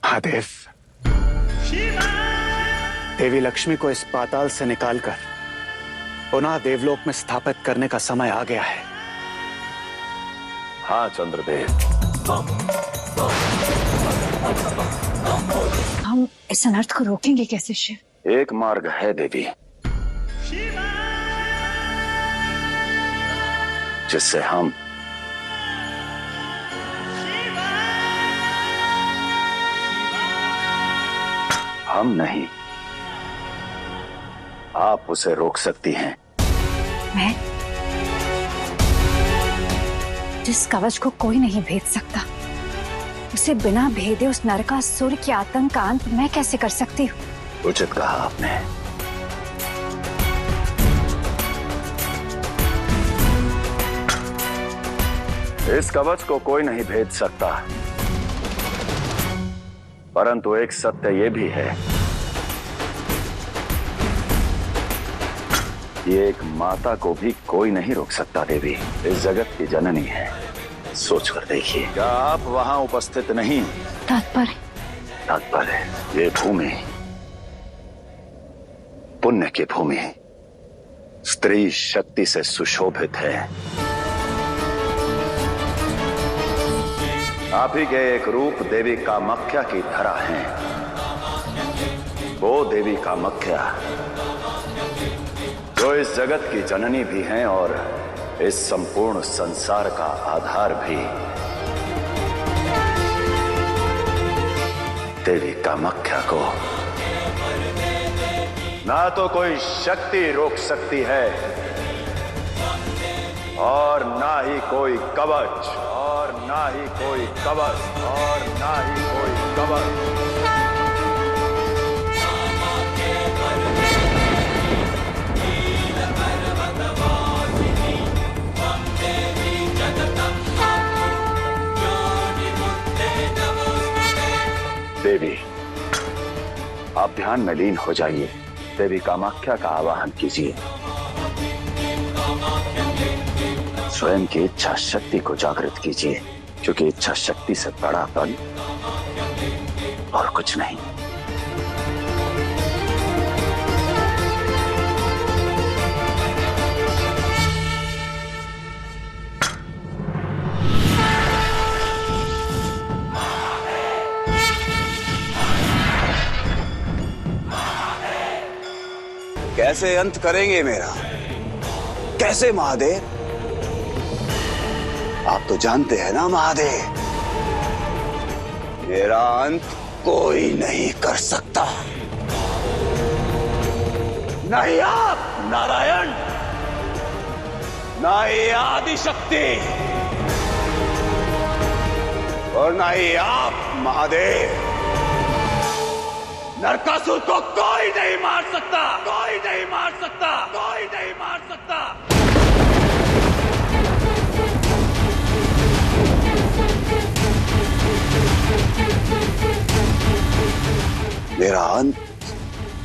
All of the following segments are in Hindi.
महादेव, देवी लक्ष्मी को इस पाताल से निकालकर पुनः देवलोक में स्थापित करने का समय आ गया है। हाँ चंद्रदेव, हम इस अनर्थ को रोकेंगे कैसे शिव? एक मार्ग है देवी, जिससे हम नहीं, आप उसे रोक सकती हैं। मैं? जिस कवच को कोई नहीं भेद सकता, उसे बिना भेदे उस नरकासुर के आतंक का अंत मैं कैसे कर सकती हूँ? उचित कहा आपने। इस कवच को कोई नहीं भेद सकता, परंतु एक सत्य ये भी है, ये एक माता को भी कोई नहीं रोक सकता। देवी इस जगत की जननी है, सोच कर देखिए। क्या आप वहां उपस्थित नहीं? तात्पर्य ये भूमि पुण्य की भूमि, स्त्री शक्ति से सुशोभित है। आप ही के एक रूप देवी कामाख्या की धरा है। वो देवी कामाख्या जो इस जगत की जननी भी हैं और इस संपूर्ण संसार का आधार भी। देवी कामाख्या को ना तो कोई शक्ति रोक सकती है और ना ही कोई कवच, और ना ही कोई कवच, और ना ही कोई कवच। देवी, आप ध्यान में लीन हो जाइए। देवी कामाख्या का आवाहन कीजिए। स्वयं की इच्छा शक्ति को जागृत कीजिए, क्योंकि इच्छा शक्ति से बड़ा बल और कुछ नहीं। कैसे अंत करेंगे मेरा? कैसे महादेव? आप तो जानते हैं ना महादेव, मेरा अंत कोई नहीं कर सकता। नहीं आप नारायण, ना ही आदिशक्ति, और ना ही आप महादेव। नरकासुर को कोई नहीं मार सकता, कोई नहीं मार सकता, कोई नहीं मार सकता। मेरा अंत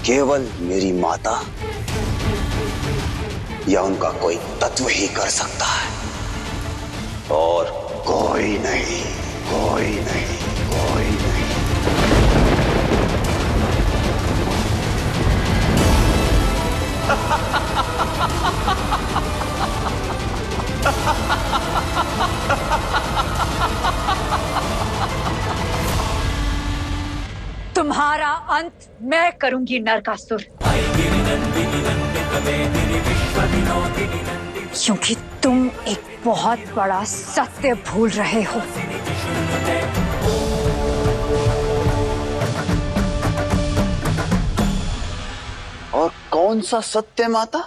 केवल मेरी माता या उनका कोई तत्व ही कर सकता है, और कोई नहीं, कोई नहीं, कोई नहीं। तुम्हारा अंत मैं करूंगी नरकासुर, क्योंकि तुम एक बहुत बड़ा सत्य भूल रहे हो। और कौन सा सत्य माता?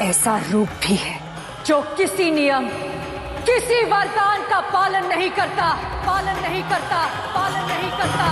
ऐसा रूप भी है जो किसी नियम, किसी वरदान का पालन नहीं करता, पालन नहीं करता, पालन नहीं करता।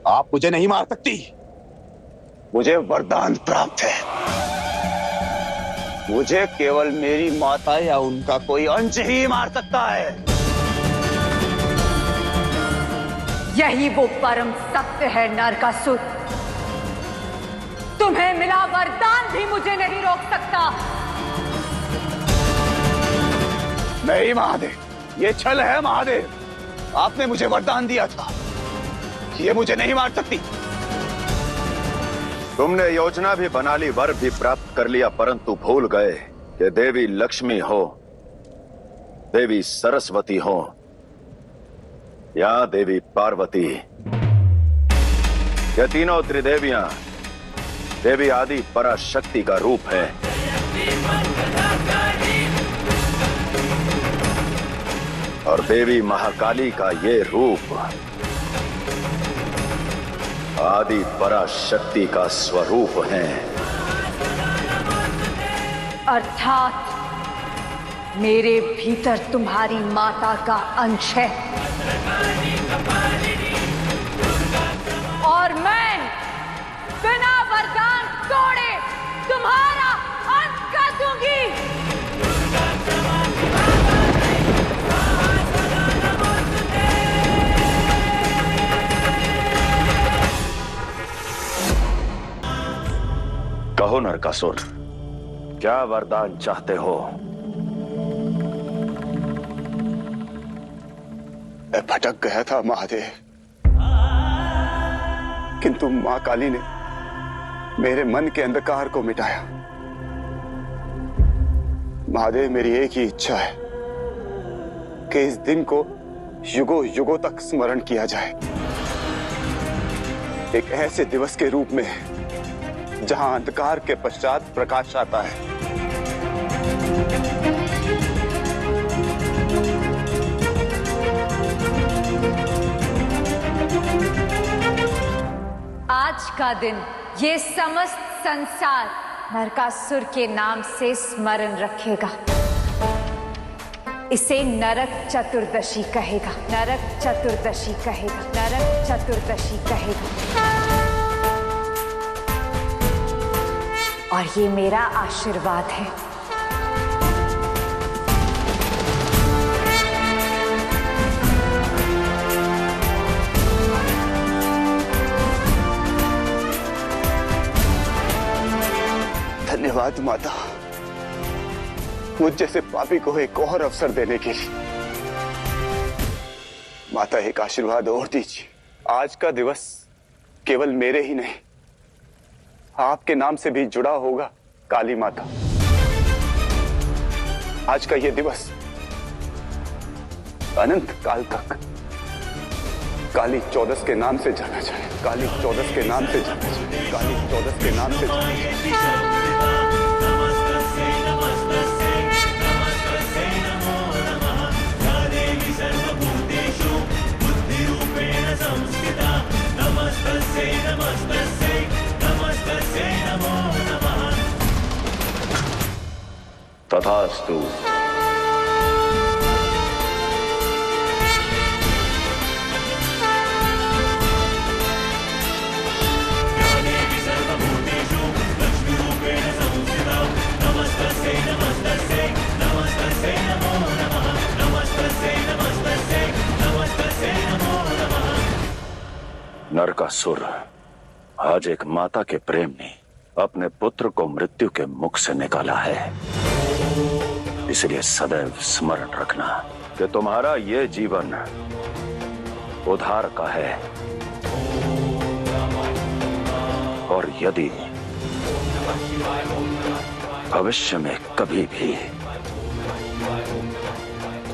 आप मुझे नहीं मार सकती। मुझे वरदान प्राप्त है। मुझे केवल मेरी माता या उनका कोई अंश ही मार सकता है। यही वो परम सत्य है नरकासुर। तुम्हें मिला वरदान भी मुझे नहीं रोक सकता। नहीं महादेव, ये छल है महादेव। आपने मुझे वरदान दिया था, ये मुझे नहीं मार सकती। तुमने योजना भी बना ली, वर भी प्राप्त कर लिया, परंतु भूल गए कि देवी लक्ष्मी हो, देवी सरस्वती हो या देवी पार्वती, ये तीनों त्रिदेवियां देवी आदि पराशक्ति का रूप है। और देवी महाकाली का ये रूप आदि पराशक्ति का स्वरूप है। अर्थात मेरे भीतर तुम्हारी माता का अंश है और मैं बिना वरदान तोड़े तुम्हारा अंत कर दूंगी। कहो नरकासुर, क्या वरदान चाहते हो? मैं भटक गया था महादेव, किंतु मां काली ने मेरे मन के अंधकार को मिटाया। महादेव, मेरी एक ही इच्छा है कि इस दिन को युगों युगों तक स्मरण किया जाए, एक ऐसे दिवस के रूप में जहां अंधकार के पश्चात प्रकाश आता है। आज का दिन ये समस्त संसार नरकासुर के नाम से स्मरण रखेगा। इसे नरक चतुर्दशी कहेगा, नरक चतुर्दशी कहेगा, नरक चतुर्दशी कहेगा। और ये मेरा आशीर्वाद है। धन्यवाद माता, मुझ जैसे पापी को एक और अवसर देने के लिए। माता, एक आशीर्वाद और दीजिए। आज का दिवस केवल मेरे ही नहीं, आपके नाम से भी जुड़ा होगा काली माता। आज का यह दिवस अनंत काल तक काली चौदस के नाम से जाना जाए, काली चौदस के नाम से जाना जाए, काली चौदस के नाम से जाना जाए। तथास्तु। नरकासुर, आज एक माता के प्रेम ने अपने पुत्र को मृत्यु के मुख से निकाला है। इसलिए सदैव स्मरण रखना कि तुम्हारा ये जीवन उधार का है, और यदि भविष्य में कभी भी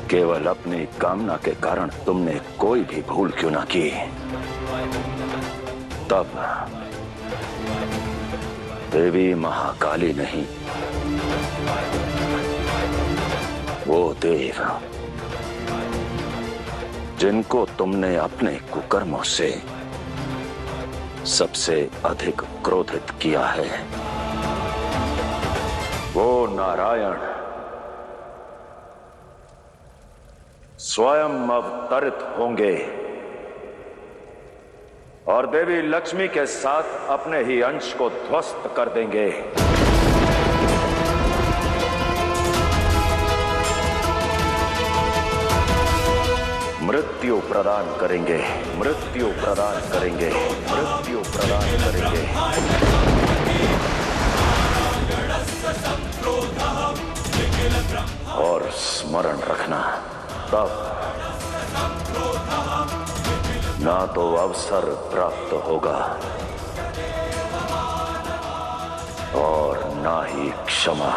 केवल अपनी कामना के कारण तुमने कोई भी भूल क्यों ना की, तब देवी महाकाली नहीं, वो देव जिनको तुमने अपने कुकर्मों से सबसे अधिक क्रोधित किया है, वो नारायण स्वयं अवतरित होंगे और देवी लक्ष्मी के साथ अपने ही अंश को ध्वस्त कर देंगे। मृत्यु प्रदान करेंगे, मृत्यु प्रदान करेंगे, मृत्यु प्रदान करेंगे। और स्मरण रखना, तब ना तो अवसर प्राप्त होगा और ना ही क्षमा।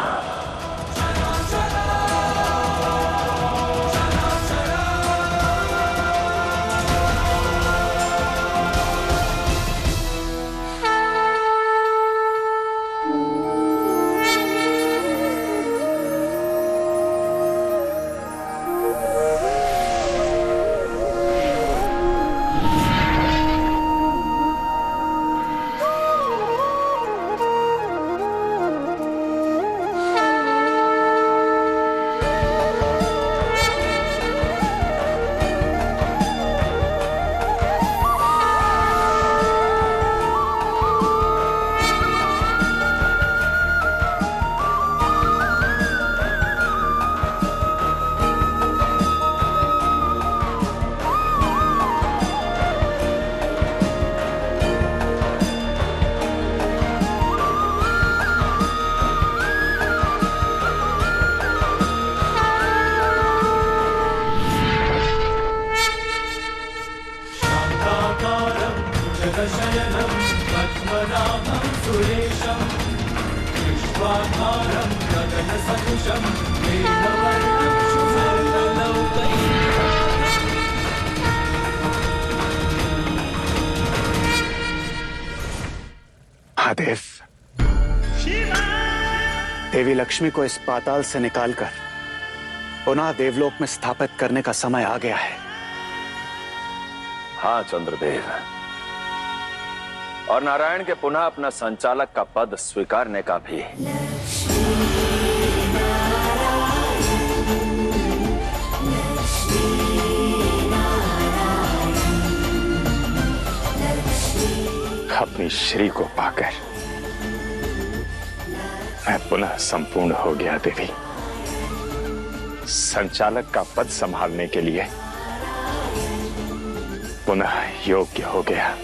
महादेव, देवी लक्ष्मी को इस पाताल से निकालकर पुनः देवलोक में स्थापित करने का समय आ गया है। हाँ चंद्रदेव, और नारायण के पुनः अपना संचालक का पद स्वीकारने का भी। अपनी श्री को पाकर मैं पुनः संपूर्ण हो गया देवी। संचालक का पद संभालने के लिए पुनः योग्य हो गया।